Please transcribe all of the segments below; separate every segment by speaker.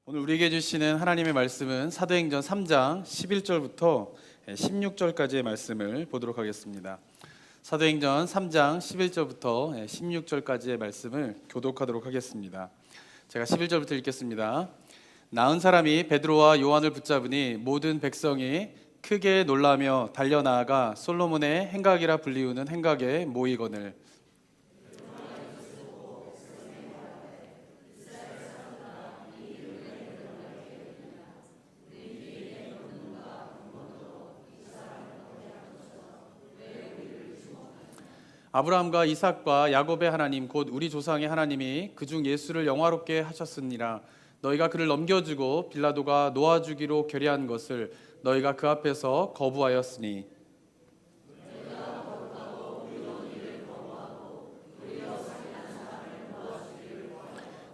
Speaker 1: 오늘 우리에게 주시는 하나님의 말씀은 사도행전 3장 11절부터 16절까지의 말씀을 보도록 하겠습니다. 사도행전 3장 11절부터 16절까지의 말씀을 교독하도록 하겠습니다. 제가 11절부터 읽겠습니다. 나은 사람이 베드로와 요한을 붙잡으니 모든 백성이 크게 놀라며 달려나아가 솔로몬의 행각이라 불리우는 행각에 모이거늘 아브라함과 이삭과 야곱의 하나님 곧 우리 조상의 하나님이 그중 예수를 영화롭게 하셨으니라. 너희가 그를 넘겨주고 빌라도가 놓아주기로 결의한 것을 너희가 그 앞에서 거부하였으니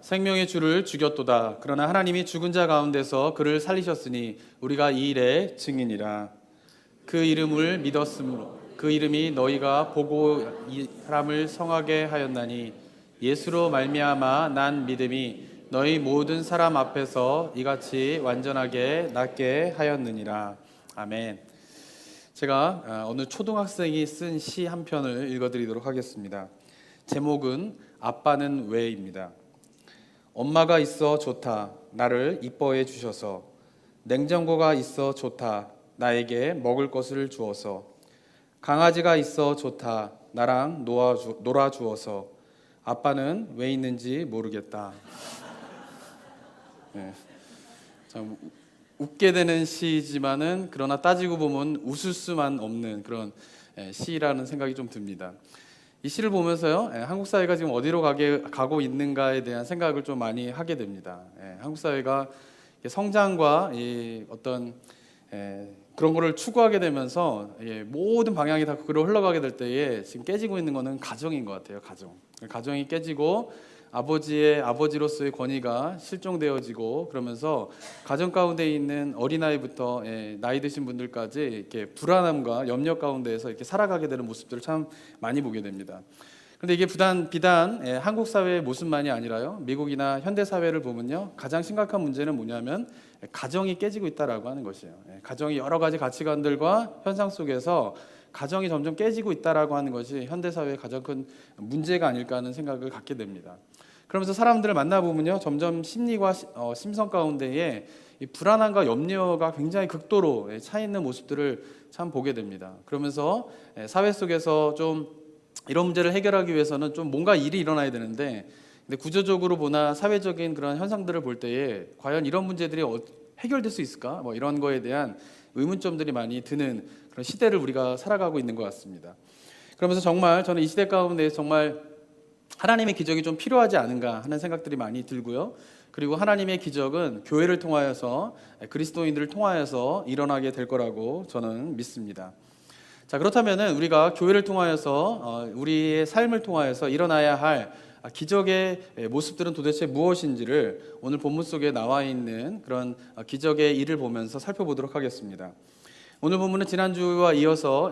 Speaker 1: 생명의 주를 죽였도다. 그러나 하나님이 죽은 자 가운데서 그를 살리셨으니 우리가 이 일의 증인이라. 그 이름을 믿었으므로 그 이름이 너희가 보고 이 사람을 성하게 하였나니 예수로 말미암아 난 믿음이 너희 모든 사람 앞에서 이같이 완전하게 낫게 하였느니라. 아멘. 제가 오늘 초등학생이 쓴 시 한 편을 읽어드리도록 하겠습니다. 제목은 아빠는 왜입니다. 엄마가 있어 좋다. 나를 이뻐해 주셔서. 냉장고가 있어 좋다. 나에게 먹을 것을 주어서. 강아지가 있어 좋다. 나랑 놀아주어서. 아빠는 왜 있는지 모르겠다. 네. 참 웃게 되는 시지만은 그러나 따지고 보면 웃을 수만 없는 그런 시라는 생각이 좀 듭니다. 이 시를 보면서요, 한국 사회가 지금 어디로 가고 있는가에 대한 생각을 좀 많이 하게 됩니다. 한국 사회가 성장과 이 어떤 그런 거를 추구하게 되면서 모든 방향이 다 그로 흘러가게 될 때에 지금 깨지고 있는 거는 가정인 것 같아요. 가정이 깨지고 아버지로서의 권위가 실종되어지고 그러면서 가정 가운데 있는 어린아이부터 나이 드신 분들까지 이렇게 불안함과 염려 가운데에서 이렇게 살아가게 되는 모습들을 참 많이 보게 됩니다. 그런데 이게 비단 한국 사회의 모습만이 아니라요, 미국이나 현대 사회를 보면요, 가장 심각한 문제는 뭐냐면 가정이 깨지고 있다라고 하는 것이에요. 가정이 여러 가지 가치관들과 현상 속에서 가정이 점점 깨지고 있다라고 하는 것이 현대 사회의 가장 큰 문제가 아닐까 하는 생각을 갖게 됩니다. 그러면서 사람들을 만나보면요, 점점 심리와 심성 가운데에 이 불안함과 염려가 굉장히 극도로 차 있는 모습들을 참 보게 됩니다. 그러면서 사회 속에서 좀 이런 문제를 해결하기 위해서는 좀 뭔가 일이 일어나야 되는데, 근데 구조적으로 보나 사회적인 그런 현상들을 볼 때에 과연 이런 문제들이 해결될 수 있을까? 뭐 이런 거에 대한 의문점들이 많이 드는 그런 시대를 우리가 살아가고 있는 것 같습니다. 그러면서 정말 저는 이 시대 가운데 정말 하나님의 기적이 좀 필요하지 않은가 하는 생각들이 많이 들고요. 그리고 하나님의 기적은 교회를 통하여서, 그리스도인들을 통하여서 일어나게 될 거라고 저는 믿습니다. 자, 그렇다면 우리가 교회를 통하여서 우리의 삶을 통하여서 일어나야 할 기적의 모습들은 도대체 무엇인지를 오늘 본문 속에 나와 있는 그런 기적의 일을 보면서 살펴보도록 하겠습니다. 오늘 본문은 지난주와 이어서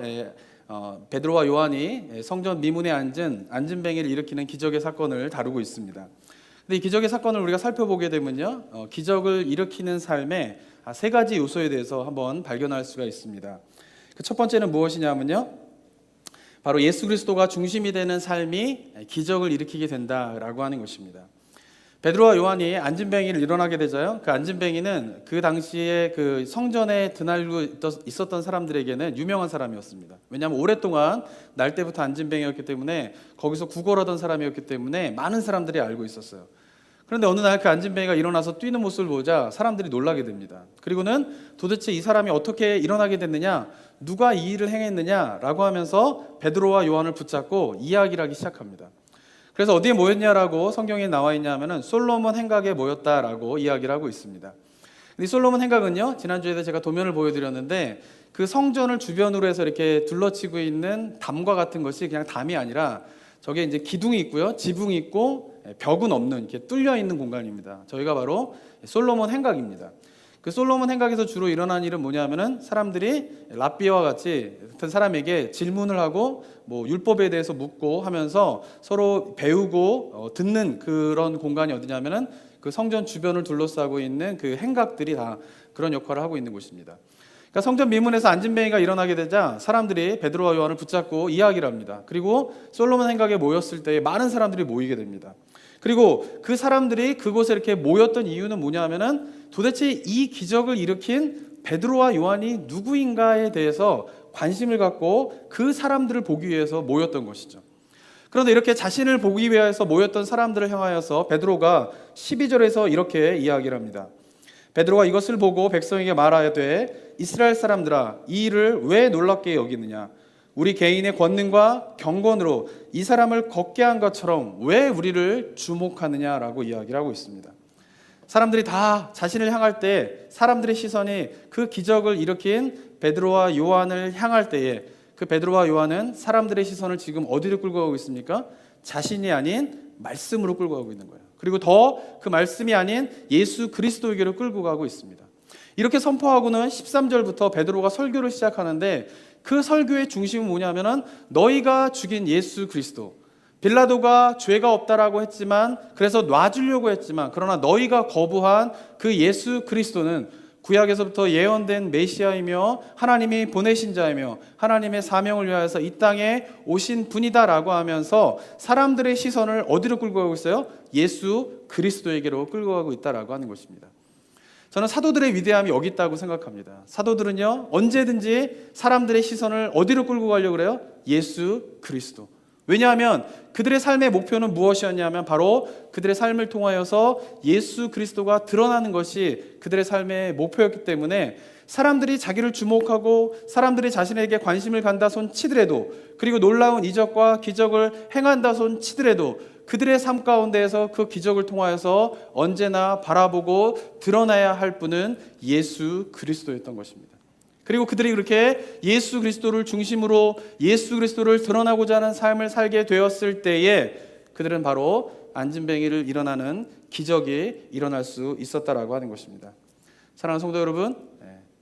Speaker 1: 베드로와 요한이 성전 미문에 앉은 안진뱅이를 일으키는 기적의 사건을 다루고 있습니다. 근데 이 기적의 사건을 우리가 살펴보게 되면요, 기적을 일으키는 삶의 세 가지 요소에 대해서 한번 발견할 수가 있습니다. 그 첫 번째는 무엇이냐면요, 바로 예수 그리스도가 중심이 되는 삶이 기적을 일으키게 된다라고 하는 것입니다. 베드로와 요한이 안진뱅이를 일어나게 되자요, 그 안진뱅이는 그 당시에 그 성전에 드날고 있었던 사람들에게는 유명한 사람이었습니다. 왜냐하면 오랫동안 날 때부터 안진뱅이였기 때문에 거기서 구걸하던 사람이었기 때문에 많은 사람들이 알고 있었어요. 그런데 어느 날 그 안진뱅이가 일어나서 뛰는 모습을 보자 사람들이 놀라게 됩니다. 그리고는 도대체 이 사람이 어떻게 일어나게 됐느냐, 누가 이 일을 행했느냐라고 하면서 베드로와 요한을 붙잡고 이야기를 하기 시작합니다. 그래서 어디에 모였냐라고 성경에 나와 있냐 하면은 솔로몬 행각에 모였다라고 이야기를 하고 있습니다. 이 솔로몬 행각은요, 지난주에 제가 도면을 보여드렸는데 그 성전을 주변으로 해서 이렇게 둘러치고 있는 담과 같은 것이 그냥 담이 아니라 저게 이제 기둥이 있고요, 지붕이 있고 벽은 없는 이렇게 뚫려 있는 공간입니다. 저희가 바로 솔로몬 행각입니다. 그 솔로몬 행각에서 주로 일어난 일은 뭐냐면은 사람들이 랍비와 같이 어떤 사람에게 질문을 하고 뭐 율법에 대해서 묻고 하면서 서로 배우고 듣는 그런 공간이 어디냐면은 그 성전 주변을 둘러싸고 있는 그 행각들이 다 그런 역할을 하고 있는 곳입니다. 그러니까 성전 미문에서 안진뱅이가 일어나게 되자 사람들이 베드로와 요한을 붙잡고 이야기를 합니다. 그리고 솔로몬 행각에 모였을 때 많은 사람들이 모이게 됩니다. 그리고 그 사람들이 그곳에 이렇게 모였던 이유는 뭐냐면은 도대체 이 기적을 일으킨 베드로와 요한이 누구인가에 대해서 관심을 갖고 그 사람들을 보기 위해서 모였던 것이죠. 그런데 이렇게 자신을 보기 위해서 모였던 사람들을 향하여서 베드로가 12절에서 이렇게 이야기를 합니다. 베드로가 이것을 보고 백성에게 말하되 이스라엘 사람들아 이 일을 왜 놀랍게 여기느냐 우리 개인의 권능과 경건으로 이 사람을 걷게 한 것처럼 왜 우리를 주목하느냐라고 이야기를 하고 있습니다. 사람들이 다 자신을 향할 때 사람들의 시선이 그 기적을 일으킨 베드로와 요한을 향할 때에 그 베드로와 요한은 사람들의 시선을 지금 어디로 끌고 가고 있습니까? 자신이 아닌 말씀으로 끌고 가고 있는 거예요. 그리고 더 그 말씀이 아닌 예수 그리스도에게로 끌고 가고 있습니다. 이렇게 선포하고는 13절부터 베드로가 설교를 시작하는데 그 설교의 중심은 뭐냐면은 너희가 죽인 예수 그리스도, 빌라도가 죄가 없다라고 했지만 그래서 놔주려고 했지만 그러나 너희가 거부한 그 예수 그리스도는 구약에서부터 예언된 메시아이며 하나님이 보내신 자이며 하나님의 사명을 위하여서 이 땅에 오신 분이다라고 하면서 사람들의 시선을 어디로 끌고 가고 있어요? 예수 그리스도에게로 끌고 가고 있다라고 하는 것입니다. 저는 사도들의 위대함이 여기 있다고 생각합니다. 사도들은요 언제든지 사람들의 시선을 어디로 끌고 가려고 그래요? 예수 그리스도. 왜냐하면 그들의 삶의 목표는 무엇이었냐면 바로 그들의 삶을 통하여서 예수 그리스도가 드러나는 것이 그들의 삶의 목표였기 때문에 사람들이 자기를 주목하고 사람들이 자신에게 관심을 간다 손 치더라도 그리고 놀라운 이적과 기적을 행한다 손 치더라도 그들의 삶 가운데에서 그 기적을 통하여서 언제나 바라보고 드러나야 할 분은 예수 그리스도였던 것입니다. 그리고 그들이 그렇게 예수 그리스도를 중심으로 예수 그리스도를 드러나고자 하는 삶을 살게 되었을 때에 그들은 바로 안진뱅이를 일어나는 기적이 일어날 수 있었다라고 하는 것입니다. 사랑하는 성도 여러분,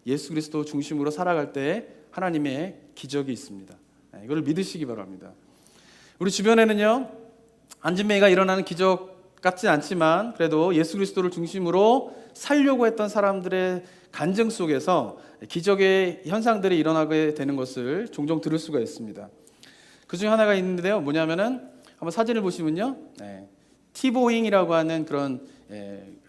Speaker 1: 예수 그리스도 중심으로 살아갈 때 하나님의 기적이 있습니다. 이걸 믿으시기 바랍니다. 우리 주변에는요 안진뱅이가 일어나는 기적 같진 않지만 그래도 예수 그리스도를 중심으로 살려고 했던 사람들의 간증 속에서 기적의 현상들이 일어나게 되는 것을 종종 들을 수가 있습니다. 그 중에 하나가 있는데요. 뭐냐면은 한번 사진을 보시면요. 티보잉이라고 하는 그런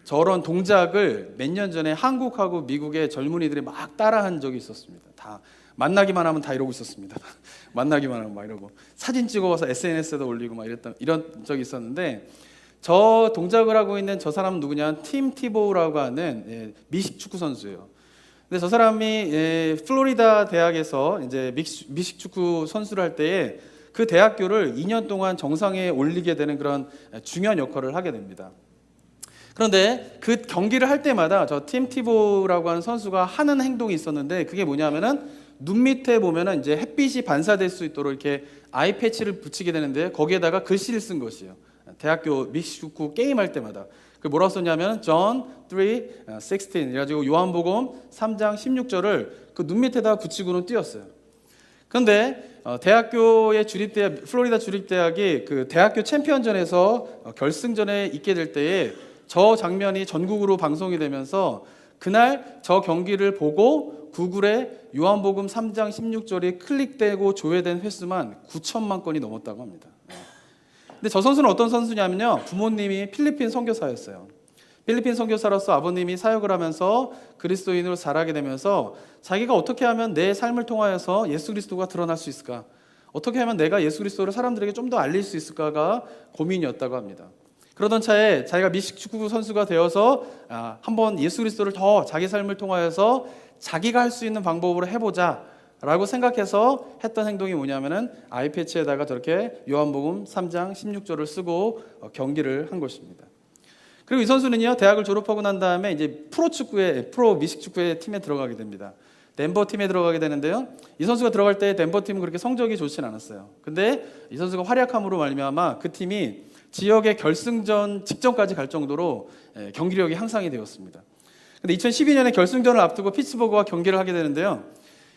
Speaker 1: 저런 동작을 몇 년 전에 한국하고 미국의 젊은이들이 막 따라한 적이 있었습니다. 다 만나기만 하면 다 이러고 있었습니다. 만나기만 하면 막 이러고 사진 찍어서 SNS에다 올리고 막 이런 적이 있었는데 저 동작을 하고 있는 저 사람은 누구냐? 팀 티보우라고 하는 미식 축구 선수예요. 근데 저 사람이 플로리다 대학에서 이제 미식 축구 선수를 할 때에 그 대학교를 2년 동안 정상에 올리게 되는 그런 중요한 역할을 하게 됩니다. 그런데 그 경기를 할 때마다 저 팀 티보우라고 하는 선수가 하는 행동이 있었는데 그게 뭐냐면은 눈 밑에 보면은 이제 햇빛이 반사될 수 있도록 이렇게 아이 패치를 붙이게 되는데 거기에다가 글씨를 쓴 것이에요. 대학교 미식축구 게임할 때마다 그 뭐라고 썼냐면 John 3:16 그래가지고 요한복음 3장 16절을 그 눈 밑에다 붙이고는 뛰었어요. 그런데 대학교의 주립대학 플로리다 주립대학이 그 대학교 챔피언전에서 결승전에 있게 될 때에 저 장면이 전국으로 방송이 되면서 그날 저 경기를 보고 구글에 요한복음 3장 16절이 클릭되고 조회된 횟수만 9천만 건이 넘었다고 합니다. 근데 저 선수는 어떤 선수냐면요. 부모님이 필리핀 선교사였어요. 필리핀 선교사로서 아버님이 사역을 하면서 그리스도인으로 자라게 되면서 자기가 어떻게 하면 내 삶을 통하여서 예수 그리스도가 드러날 수 있을까? 어떻게 하면 내가 예수 그리스도를 사람들에게 좀 더 알릴 수 있을까가 고민이었다고 합니다. 그러던 차에 자기가 미식축구 선수가 되어서 한번 예수 그리스도를 더 자기 삶을 통하여서 자기가 할 수 있는 방법으로 해보자 라고 생각해서 했던 행동이 뭐냐면은 아이패치에다가 저렇게 요한복음 3장 16절을 쓰고 경기를 한 것입니다. 그리고 이 선수는요 대학을 졸업하고 난 다음에 이제 프로 미식축구의 팀에 들어가게 됩니다. 덴버 팀에 들어가게 되는데요. 이 선수가 들어갈 때 덴버 팀은 그렇게 성적이 좋진 않았어요. 근데 이 선수가 활약함으로 말미암아 그 팀이 지역의 결승전 직전까지 갈 정도로 경기력이 향상이 되었습니다. 근데 2012년에 결승전을 앞두고 피츠버그와 경기를 하게 되는데요.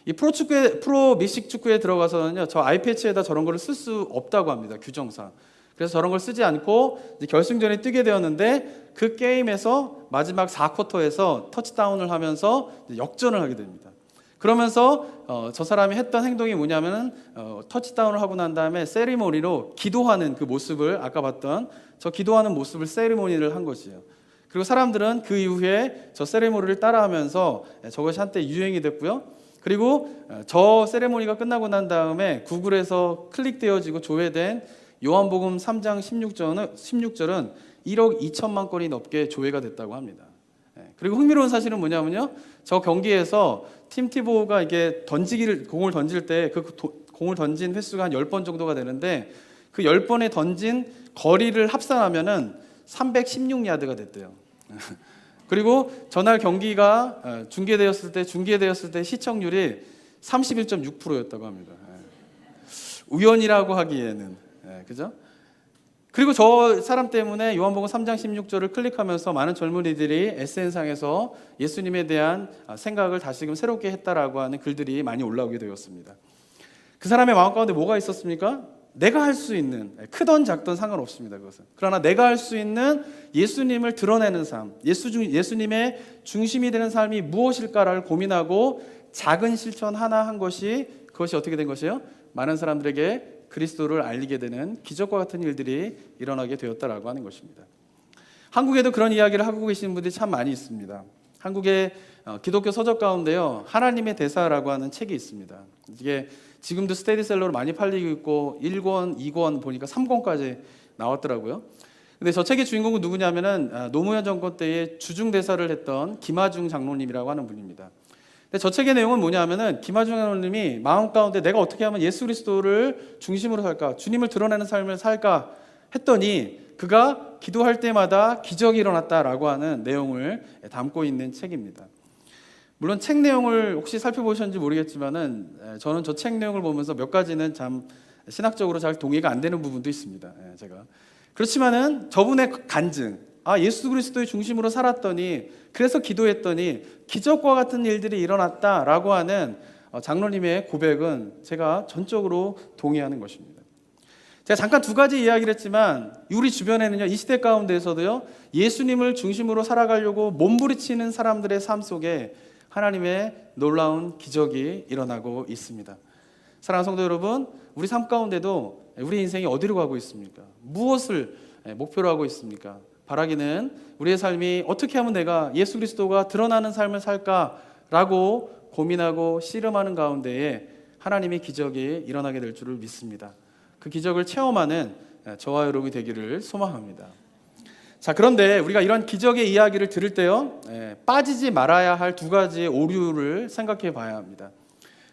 Speaker 1: 이 프로 미식 축구에 들어가서는요, 저 아이패치에다 저런 거를 쓸 수 없다고 합니다. 규정상. 그래서 저런 걸 쓰지 않고 이제 결승전에 뛰게 되었는데 그 게임에서 마지막 4쿼터에서 터치다운을 하면서 역전을 하게 됩니다. 그러면서 저 사람이 했던 행동이 뭐냐면은 터치다운을 하고 난 다음에 세리머니로 기도하는 그 모습을, 아까 봤던 저 기도하는 모습을 세리머니를 한 것이에요. 그리고 사람들은 그 이후에 저 세리머니를 따라하면서 저것이 한때 유행이 됐고요. 그리고 저 세리머니가 끝나고 난 다음에 구글에서 클릭되어지고 조회된 요한복음 3장 16절은 1억 2천만 건이 넘게 조회가 됐다고 합니다. 그리고 흥미로운 사실은 뭐냐면요, 저 경기에서 팀 티보가 이게 공을 던질 때 그 공을 던진 횟수가 한 10번 정도가 되는데 그 10번에 던진 거리를 합산하면은 316야드가 됐대요. 그리고 전날 경기가 중계되었을 때 시청률이 31.6%였다고 합니다. 우연이라고 하기에는, 그죠? 그리고 저 사람 때문에 요한복음 3장 16절을 클릭하면서 많은 젊은이들이 SN상에서 예수님에 대한 생각을 다시금 새롭게 했다라고 하는 글들이 많이 올라오게 되었습니다. 그 사람의 마음 가운데 뭐가 있었습니까? 내가 할 수 있는, 크던 작던 상관없습니다. 그것은. 그러나 내가 할 수 있는 예수님을 드러내는 삶, 예수님의 중심이 되는 삶이 무엇일까를 고민하고 작은 실천 하나 한 것이, 그것이 어떻게 된 것이에요? 많은 사람들에게 그리스도를 알리게 되는 기적과 같은 일들이 일어나게 되었다라고 하는 것입니다. 한국에도 그런 이야기를 하고 계시는 분들이 참 많이 있습니다. 한국의 기독교 서적 가운데요, 하나님의 대사라고 하는 책이 있습니다. 이게 지금도 스테디셀러로 많이 팔리고 있고 1권, 2권 보니까 3권까지 나왔더라고요. 근데 저 책의 주인공은 누구냐면은 노무현 정권 때에 주중 대사를 했던 김하중 장로님이라고 하는 분입니다. 근데 저 책의 내용은 뭐냐면은 김하중 장로님이 마음 가운데 내가 어떻게 하면 예수 그리스도를 중심으로 살까, 주님을 드러내는 삶을 살까 했더니 그가 기도할 때마다 기적이 일어났다라고 하는 내용을 담고 있는 책입니다. 물론 책 내용을 혹시 살펴보셨는지 모르겠지만은 저는 저 책 내용을 보면서 몇 가지는 참 신학적으로 잘 동의가 안 되는 부분도 있습니다. 제가 그렇지만은 저분의 간증, 예수 그리스도의 중심으로 살았더니, 그래서 기도했더니 기적과 같은 일들이 일어났다라고 하는 장로님의 고백은 제가 전적으로 동의하는 것입니다. 제가 잠깐 두 가지 이야기를 했지만 우리 주변에는요, 이 시대 가운데에서도요, 예수님을 중심으로 살아가려고 몸부리치는 사람들의 삶 속에 하나님의 놀라운 기적이 일어나고 있습니다. 사랑하는 성도 여러분, 우리 삶 가운데도 우리 인생이 어디로 가고 있습니까? 무엇을 목표로 하고 있습니까? 바라기는 우리의 삶이 어떻게 하면 내가 예수 그리스도가 드러나는 삶을 살까라고 고민하고 씨름하는 가운데에 하나님의 기적이 일어나게 될 줄을 믿습니다. 그 기적을 체험하는 저와 여러분이 되기를 소망합니다. 자, 그런데 우리가 이런 기적의 이야기를 들을 때요, 빠지지 말아야 할 두 가지의 오류를 생각해 봐야 합니다.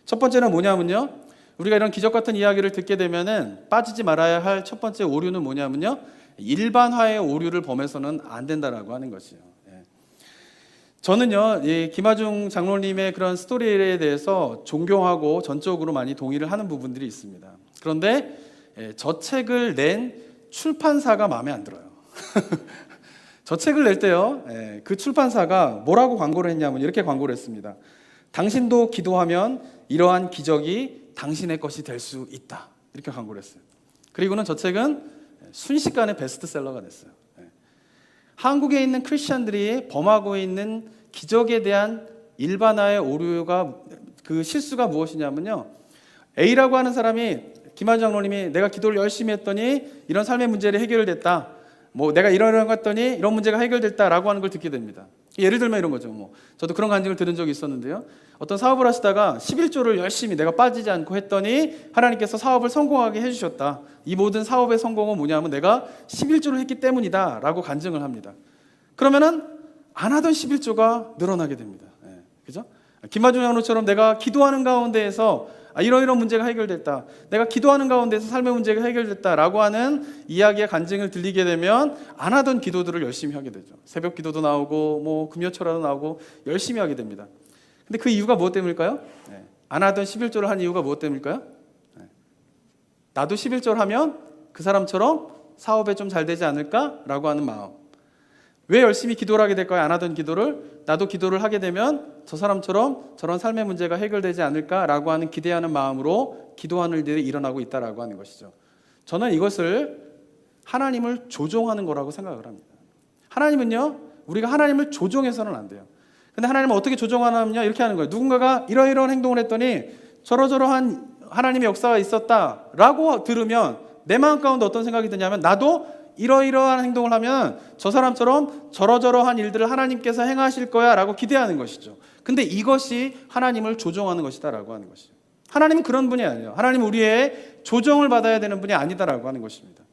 Speaker 1: 첫 번째는 뭐냐면요, 우리가 이런 기적 같은 이야기를 듣게 되면은 빠지지 말아야 할 첫 번째 오류는 뭐냐면요, 일반화의 오류를 범해서는 안 된다라고 하는 것이요. 저는요, 이 김하중 장로님의 그런 스토리에 대해서 존경하고 전적으로 많이 동의를 하는 부분들이 있습니다. 그런데 저 책을 낸 출판사가 마음에 안 들어요. 저 책을 낼 때요, 그 출판사가 뭐라고 광고를 했냐면 이렇게 광고를 했습니다. 당신도 기도하면 이러한 기적이 당신의 것이 될 수 있다, 이렇게 광고를 했어요. 그리고는 저 책은 순식간에 베스트셀러가 됐어요. 한국에 있는 크리스천들이 범하고 있는 기적에 대한 일반화의 오류가, 그 실수가 무엇이냐면요, A라고 하는 사람이, 김하중 장로님이 내가 기도를 열심히 했더니 이런 삶의 문제를 해결됐다, 내가 이런 거 했더니 이런 문제가 해결됐다라고 하는 걸 듣게 됩니다. 예를 들면 이런 거죠. 저도 그런 간증을 들은 적이 있었는데요, 어떤 사업을 하시다가 11조를 열심히 내가 빠지지 않고 했더니 하나님께서 사업을 성공하게 해주셨다. 이 모든 사업의 성공은 뭐냐면 내가 11조를 했기 때문이다 라고 간증을 합니다. 그러면은 안 하던 11조가 늘어나게 됩니다. 그죠? 김하중 장로처럼 내가 기도하는 가운데에서 이런 문제가 해결됐다, 내가 기도하는 가운데서 삶의 문제가 해결됐다라고 하는 이야기의 간증을 들리게 되면 안 하던 기도들을 열심히 하게 되죠. 새벽 기도도 나오고 금요철화도 나오고 열심히 하게 됩니다. 근데 그 이유가 무엇 때문일까요? 안 하던 11조를 한 이유가 무엇 때문일까요? 나도 11조를 하면 그 사람처럼 사업에 좀 잘 되지 않을까라고 하는 마음. 왜 열심히 기도를 하게 될까요? 안 하던 기도를 나도 기도를 하게 되면 저 사람처럼 저런 삶의 문제가 해결되지 않을까라고 하는 기대하는 마음으로 기도하는 일들이 일어나고 있다라고 하는 것이죠. 저는 이것을 하나님을 조종하는 거라고 생각을 합니다. 하나님은요, 우리가 하나님을 조종해서는 안 돼요. 근데 하나님은 어떻게 조종하냐면요, 이렇게 하는 거예요. 누군가가 이러이러한 행동을 했더니 저러저러한 하나님의 역사가 있었다라고 들으면 내 마음 가운데 어떤 생각이 드냐면, 나도 이러이러한 행동을 하면 저 사람처럼 저러저러한 일들을 하나님께서 행하실 거야 라고 기대하는 것이죠. 근데 이것이 하나님을 조종하는 것이다 라고 하는 것이죠. 하나님은 그런 분이 아니에요. 하나님은 우리의 조정을 받아야 되는 분이 아니다라고 하는 것입니다.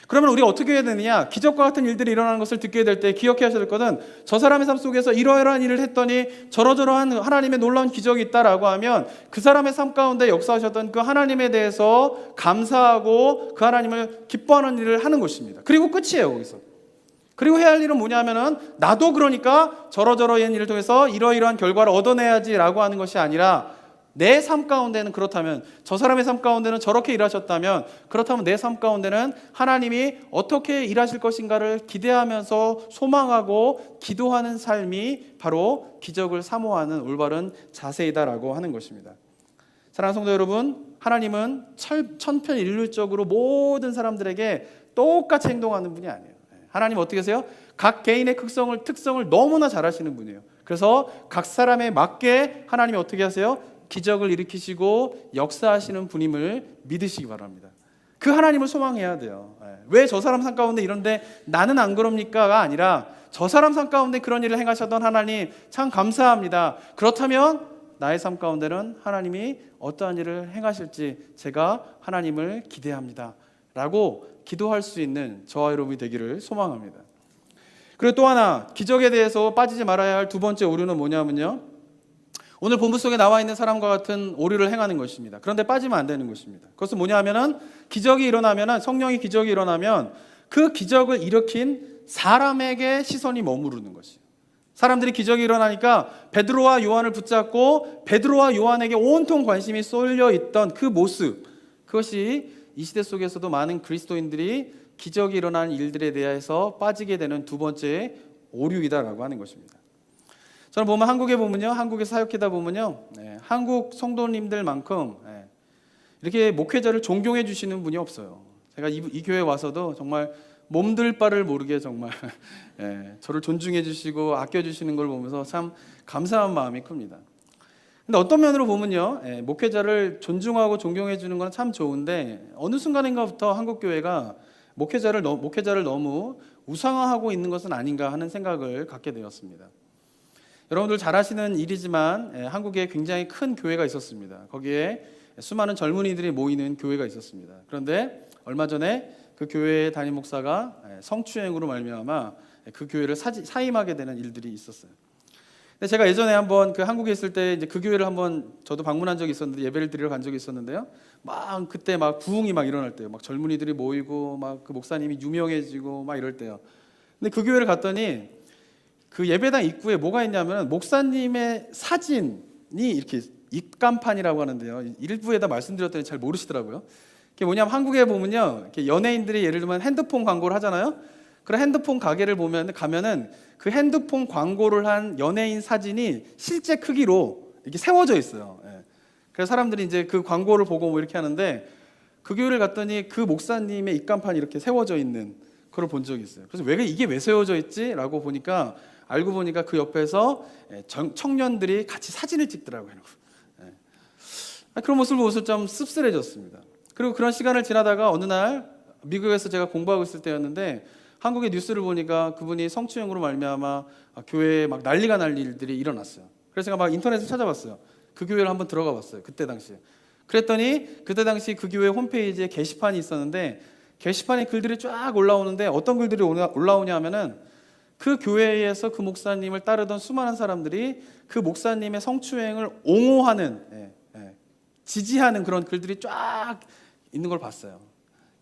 Speaker 1: 그러면 우리가 어떻게 해야 되느냐? 기적과 같은 일들이 일어나는 것을 듣게 될 때 기억해야 될 것은, 저 사람의 삶 속에서 이러이러한 일을 했더니 저러저러한 하나님의 놀라운 기적이 있다라고 하면 그 사람의 삶 가운데 역사하셨던 그 하나님에 대해서 감사하고 그 하나님을 기뻐하는 일을 하는 것입니다. 그리고 끝이에요, 거기서. 그리고 해야 할 일은 뭐냐면은, 나도 그러니까 저러저러한 일을 통해서 이러이러한 결과를 얻어내야지라고 하는 것이 아니라, 내 삶 가운데는 그렇다면, 저 사람의 삶 가운데는 저렇게 일하셨다면, 그렇다면 내 삶 가운데는 하나님이 어떻게 일하실 것인가를 기대하면서 소망하고 기도하는 삶이 바로 기적을 사모하는 올바른 자세이다라고 하는 것입니다. 사랑하는 성도 여러분, 하나님은 천편일률적으로 모든 사람들에게 똑같이 행동하는 분이 아니에요. 하나님은 어떻게 하세요? 각 개인의 특성을 너무나 잘 아시는 분이에요. 그래서 각 사람에 맞게 하나님이 어떻게 하세요? 기적을 일으키시고 역사하시는 분임을 믿으시기 바랍니다. 그 하나님을 소망해야 돼요. 왜 저 사람 삶 가운데 이런데 나는 안 그럽니까가 아니라, 저 사람 삶 가운데 그런 일을 행하셨던 하나님 참 감사합니다. 그렇다면 나의 삶 가운데는 하나님이 어떠한 일을 행하실지 제가 하나님을 기대합니다 라고 기도할 수 있는 저와 여러분이 되기를 소망합니다. 그리고 또 하나, 기적에 대해서 빠지지 말아야 할 두 번째 오류는 뭐냐면요, 오늘 본문 속에 나와 있는 사람과 같은 오류를 행하는 것입니다. 그런데 빠지면 안 되는 것입니다. 그것은 뭐냐면은, 기적이 일어나면은, 성령의 기적이 일어나면 그 기적을 일으킨 사람에게 시선이 머무르는 것이에요. 사람들이 기적이 일어나니까 베드로와 요한을 붙잡고 베드로와 요한에게 온통 관심이 쏠려 있던 그 모습, 그것이 이 시대 속에서도 많은 그리스도인들이 기적이 일어나는 일들에 대해서 빠지게 되는 두 번째 오류이다라고 하는 것입니다. 저는 보면 한국에 보면요, 한국에 사역하다 보면요, 한국 성도님들만큼 이렇게 목회자를 존경해 주시는 분이 없어요. 제가 이 교회 와서도 정말 몸둘 바를 모르게 정말 저를 존중해 주시고 아껴 주시는 걸 보면서 참 감사한 마음이 큽니다. 근데 어떤 면으로 보면요, 목회자를 존중하고 존경해 주는 건 참 좋은데, 어느 순간인가부터 한국 교회가 목회자를 너무 우상화하고 있는 것은 아닌가 하는 생각을 갖게 되었습니다. 여러분들 잘 아시는 일이지만 한국에 굉장히 큰 교회가 있었습니다. 거기에 수많은 젊은이들이 모이는 교회가 있었습니다. 그런데 얼마 전에 그 교회의 담임 목사가 성추행으로 말미암아 그 교회를 사임하게 되는 일들이 있었어요. 근데 제가 예전에 한번 그 한국에 있을 때 이제 그 교회를 한번 저도 방문한 적이 있었는데, 예배를 드리러 간 적이 있었는데요. 막 그때 막 부흥이 막 일어날 때요. 막 젊은이들이 모이고 막 그 목사님이 유명해지고 막 이럴 때요. 근데 그 교회를 갔더니 그 예배당 입구에 뭐가 있냐면, 목사님의 사진이 이렇게 입간판이라고 하는데요. 일부에다 말씀드렸더니 잘 모르시더라고요. 그게 뭐냐면, 한국에 보면요, 이렇게 연예인들이 예를 들면 핸드폰 광고를 하잖아요. 그런 핸드폰 가게를 가면은 그 핸드폰 광고를 한 연예인 사진이 실제 크기로 이렇게 세워져 있어요. 그래서 사람들이 이제 그 광고를 보고 뭐 이렇게 하는데, 그 교회를 갔더니 그 목사님의 입간판이 이렇게 세워져 있는 그걸 본 적이 있어요. 그래서 이게 왜 세워져 있지? 라고 보니까, 알고 보니까 그 옆에서 청년들이 같이 사진을 찍더라고요. 그런 모습을 보면서 좀 씁쓸해졌습니다. 그리고 그런 시간을 지나다가 어느 날 미국에서 제가 공부하고 있을 때였는데, 한국의 뉴스를 보니까 그분이 성추행으로 말미암아 교회에 막 난리가 날 일들이 일어났어요. 그래서 제가 막 인터넷을 찾아봤어요. 그 교회를 한번 들어가 봤어요. 그때 당시에. 그랬더니 그때 당시 그 교회 홈페이지에 게시판이 있었는데, 게시판에 글들이 쫙 올라오는데, 어떤 글들이 올라오냐 하면은, 그 교회에서 그 목사님을 따르던 수많은 사람들이 그 목사님의 성추행을 옹호하는, 지지하는 그런 글들이 쫙 있는 걸 봤어요.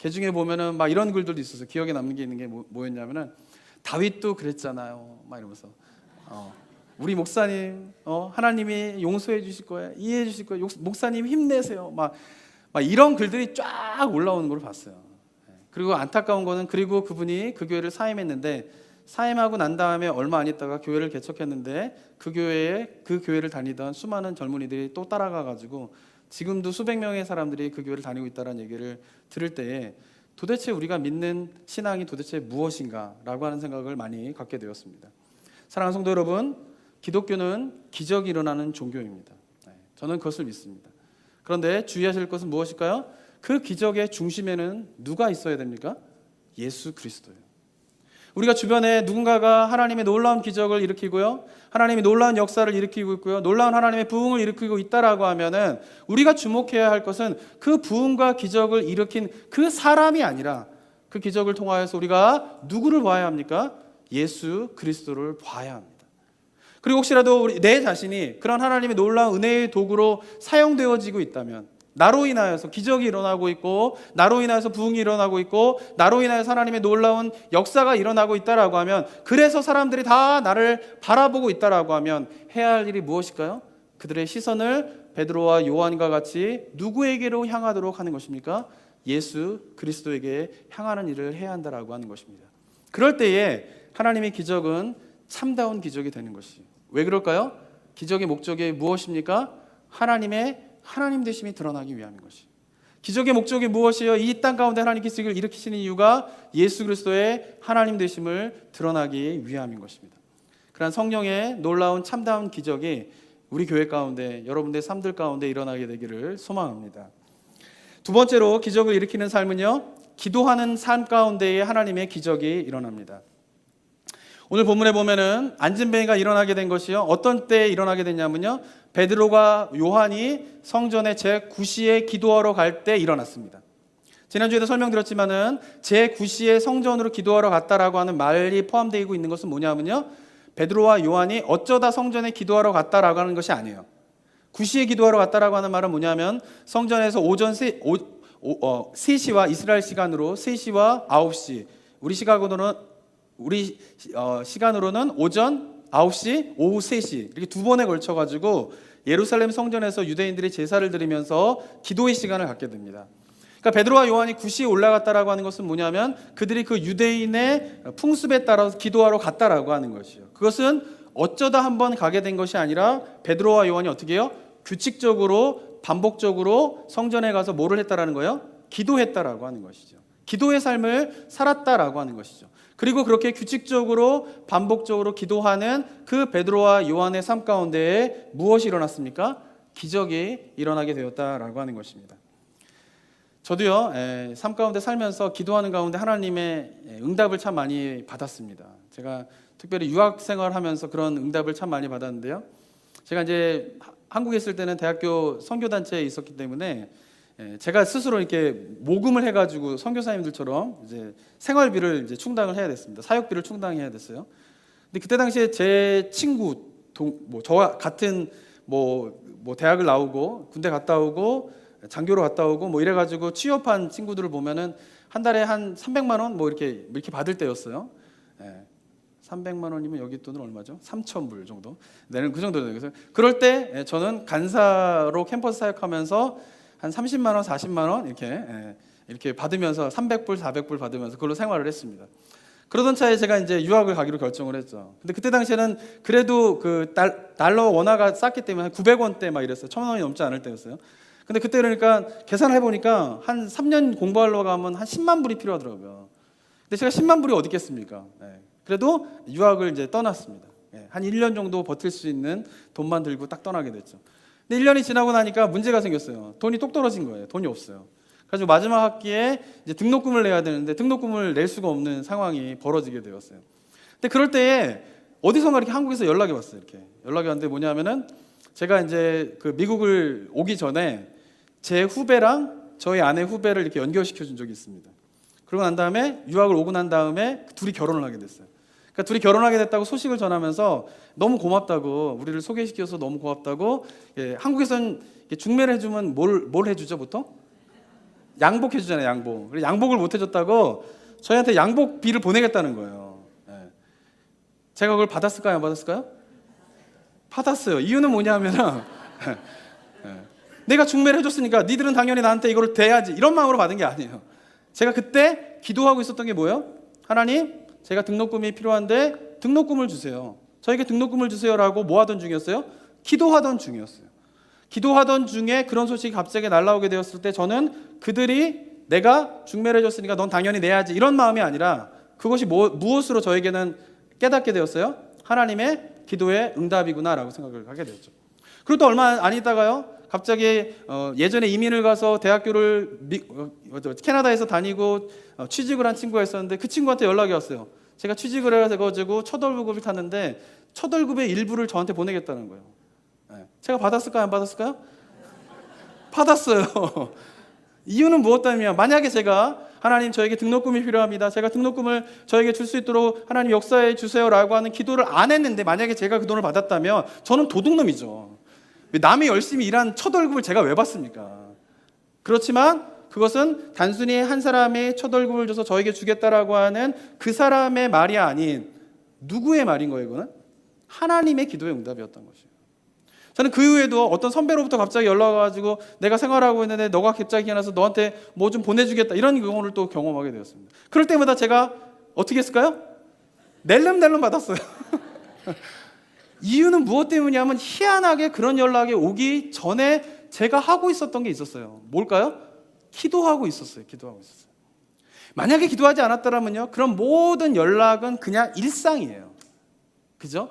Speaker 1: 그 중에 보면은 막 이런 글들도 있었어요. 기억에 남는 게 있는 게 뭐였냐면은, 다윗도 그랬잖아요, 막 이러면서 우리 목사님 하나님이 용서해 주실 거예요, 이해해 주실 거예요, 목사님 힘내세요, 막 이런 글들이 쫙 올라오는 걸 봤어요. 그리고 안타까운 거는, 그리고 그분이 그 교회를 사임했는데 사임하고 난 다음에 얼마 안 있다가 교회를 개척했는데 그 교회를 다니던 수많은 젊은이들이 또 따라가가지고 지금도 수백 명의 사람들이 그 교회를 다니고 있다는 얘기를 들을 때에 도대체 우리가 믿는 신앙이 도대체 무엇인가라고 하는 생각을 많이 갖게 되었습니다. 사랑하는 성도 여러분, 기독교는 기적이 일어나는 종교입니다. 저는 그것을 믿습니다. 그런데 주의하실 것은 무엇일까요? 그 기적의 중심에는 누가 있어야 됩니까? 예수 그리스도예요. 우리가 주변에 누군가가 하나님의 놀라운 기적을 일으키고요, 하나님이 놀라운 역사를 일으키고 있고요, 놀라운 하나님의 부흥을 일으키고 있다라고 하면은 우리가 주목해야 할 것은 그 부흥과 기적을 일으킨 그 사람이 아니라 그 기적을 통하여서 우리가 누구를 봐야 합니까? 예수 그리스도를 봐야 합니다. 그리고 혹시라도 내 자신이 그런 하나님의 놀라운 은혜의 도구로 사용되어지고 있다면, 나로 인하여서 기적이 일어나고 있고, 나로 인하여서 부흥이 일어나고 있고, 나로 인하여서 하나님의 놀라운 역사가 일어나고 있다라고 하면, 그래서 사람들이 다 나를 바라보고 있다라고 하면 해야 할 일이 무엇일까요? 그들의 시선을 베드로와 요한과 같이 누구에게로 향하도록 하는 것입니까? 예수 그리스도에게 향하는 일을 해야 한다라고 하는 것입니다. 그럴 때에 하나님의 기적은 참다운 기적이 되는 것이에요. 왜 그럴까요? 기적의 목적이 무엇입니까? 하나님 되심이 드러나기 위함인 것이에요. 기적의 목적이 무엇이에요? 이 땅 가운데 하나님 기적을 일으키시는 이유가 예수 그리스도의 하나님 되심을 드러나기 위함인 것입니다. 그러한 성령의 놀라운 참다운 기적이 우리 교회 가운데, 여러분들의 삶들 가운데 일어나게 되기를 소망합니다. 두 번째로 기적을 일으키는 삶은요, 기도하는 삶 가운데에 하나님의 기적이 일어납니다. 오늘 본문에 보면은 안진뱅이가 일어나게 된 것이요, 어떤 때에 일어나게 됐냐면요, 베드로가 요한이 성전에 제9시에 기도하러 갈 때 일어났습니다. 지난주에도 설명드렸지만은 제9시에 성전으로 기도하러 갔다라고 하는 말이 포함되어 있는 것은 뭐냐면요, 베드로와 요한이 어쩌다 성전에 기도하러 갔다라고 하는 것이 아니에요. 9시에 기도하러 갔다라고 하는 말은 뭐냐면 성전에서 오전 3시와 이스라엘 시간으로 3시와 9시, 우리 시간으로는 오전 9시, 오후 3시 이렇게 두 번에 걸쳐 가지고 예루살렘 성전에서 유대인들이 제사를 드리면서 기도의 시간을 갖게 됩니다. 그러니까 베드로와 요한이 9시에 올라갔다라고 하는 것은 뭐냐면 그들이 그 유대인의 풍습에 따라서 기도하러 갔다라고 하는 것이요. 그것은 어쩌다 한번 가게 된 것이 아니라 베드로와 요한이 어떻게 해요? 규칙적으로 반복적으로 성전에 가서 뭐를 했다라는 거예요? 기도했다라고 하는 것이죠. 기도의 삶을 살았다라고 하는 것이죠. 그리고 그렇게 규칙적으로 반복적으로 기도하는 그 베드로와 요한의 삶 가운데에 무엇이 일어났습니까? 기적이 일어나게 되었다라고 하는 것입니다. 저도요, 삶 가운데 살면서 기도하는 가운데 하나님의 응답을 참 많이 받았습니다. 제가 특별히 유학 생활하면서 그런 응답을 참 많이 받았는데요. 제가 이제 한국에 있을 때는 대학교 선교단체에 있었기 때문에 제가 스스로 이렇게 모금을 해가지고 선교사님들처럼 이제 생활비를 이제 충당을 해야 됐습니다. 사역비를 충당해야 됐어요. 근데 그때 당시에 제 친구, 저와 같은 대학을 나오고 군대 갔다 오고 장교로 갔다 오고 뭐 이래가지고 취업한 친구들을 보면은 한 달에 한 300만 원 이렇게 받을 때였어요. 300만 원이면 여기 돈은 얼마죠? 3,000불 정도. 내는 그 정도 되는 거예요. 그럴 때 저는 간사로 캠퍼스 사역하면서 한 30만 원, 40만 원 이렇게 받으면서 300불, 400불 받으면서 그걸로 생활을 했습니다. 그러던 차에 제가 이제 유학을 가기로 결정을 했죠. 근데 그때 당시에는 그래도 그 달러 원화가 쌌기 때문에 한 900원대 막 이랬어요. 1,000원이 넘지 않을 때였어요. 근데 그때 그러니까 계산을 해보니까 한 3년 공부하려고 하면 한 10만 불이 필요하더라고요. 근데 제가 10만 불이 어디 있겠습니까? 그래도 유학을 이제 떠났습니다. 한 1년 정도 버틸 수 있는 돈만 들고 딱 떠나게 됐죠. 근데 1년이 지나고 나니까 문제가 생겼어요. 돈이 똑 떨어진 거예요. 돈이 없어요. 그래서 마지막 학기에 이제 등록금을 내야 되는데 등록금을 낼 수가 없는 상황이 벌어지게 되었어요. 근데 그럴 때에 어디선가 이렇게 한국에서 연락이 왔어요. 이렇게 연락이 왔는데 뭐냐면은 제가 이제 그 미국을 오기 전에 제 후배랑 저희 아내 후배를 이렇게 연결시켜 준 적이 있습니다. 그러고 난 다음에 유학을 오고 난 다음에 둘이 결혼을 하게 됐어요. 그러니까 둘이 결혼하게 됐다고 소식을 전하면서 너무 고맙다고, 우리를 소개시켜서 너무 고맙다고. 한국에서는 중매를 해주면 뭘 해주죠 보통? 양복해주잖아요. 양복. 그래서 양복을 못 해줬다고 저희한테 양복비를 보내겠다는 거예요. 제가 그걸 받았을까요? 안 받았을까요? 받았어요. 이유는 뭐냐면 내가 중매를 해줬으니까 니들은 당연히 나한테 이걸 대야지, 이런 마음으로 받은 게 아니에요. 제가 그때 기도하고 있었던 게 뭐예요? 하나님, 제가 등록금이 필요한데 등록금을 주세요. 저에게 등록금을 주세요라고 뭐 하던 중이었어요? 기도하던 중이었어요. 기도하던 중에 그런 소식이 갑자기 날라오게 되었을 때 저는 그들이 내가 중매를 해줬으니까 넌 당연히 내야지 이런 마음이 아니라 그것이 무엇으로 저에게는 깨닫게 되었어요? 하나님의 기도의 응답이구나라고 생각을 하게 되었죠. 그리고 또 얼마 안 있다가요, 갑자기 예전에 이민을 가서 대학교를 캐나다에서 다니고 취직을 한 친구가 있었는데 그 친구한테 연락이 왔어요. 제가 취직을 해가지고 첫 월급을 탔는데 첫 월급의 일부를 저한테 보내겠다는 거예요. 제가 받았을까요? 안 받았을까요? 받았어요. 이유는 무엇이냐면 만약에 제가 하나님 저에게 등록금이 필요합니다. 제가 등록금을 저에게 줄 수 있도록 하나님 역사해 주세요라고 하는 기도를 안 했는데 만약에 제가 그 돈을 받았다면 저는 도둑놈이죠. 남이 열심히 일한 첫 월급을 제가 왜 받습니까? 그렇지만 그것은 단순히 한 사람이 첫 월급을 줘서 저에게 주겠다라고 하는 그 사람의 말이 아닌 누구의 말인 거예요? 이거는 하나님의 기도의 응답이었던 것이에요. 저는 그 이후에도 어떤 선배로부터 갑자기 연락 와가지고 내가 생활하고 있는데 너가 갑자기 일어나서 너한테 뭐 좀 보내주겠다 이런 경우를 또 경험하게 되었습니다. 그럴 때마다 제가 어떻게 했을까요? 낼름낼름 받았어요. 이유는 무엇 때문이냐면 희한하게 그런 연락이 오기 전에 제가 하고 있었던 게 있었어요. 뭘까요? 기도하고 있었어요. 만약에 기도하지 않았더라면요, 그런 모든 연락은 그냥 일상이에요. 그죠?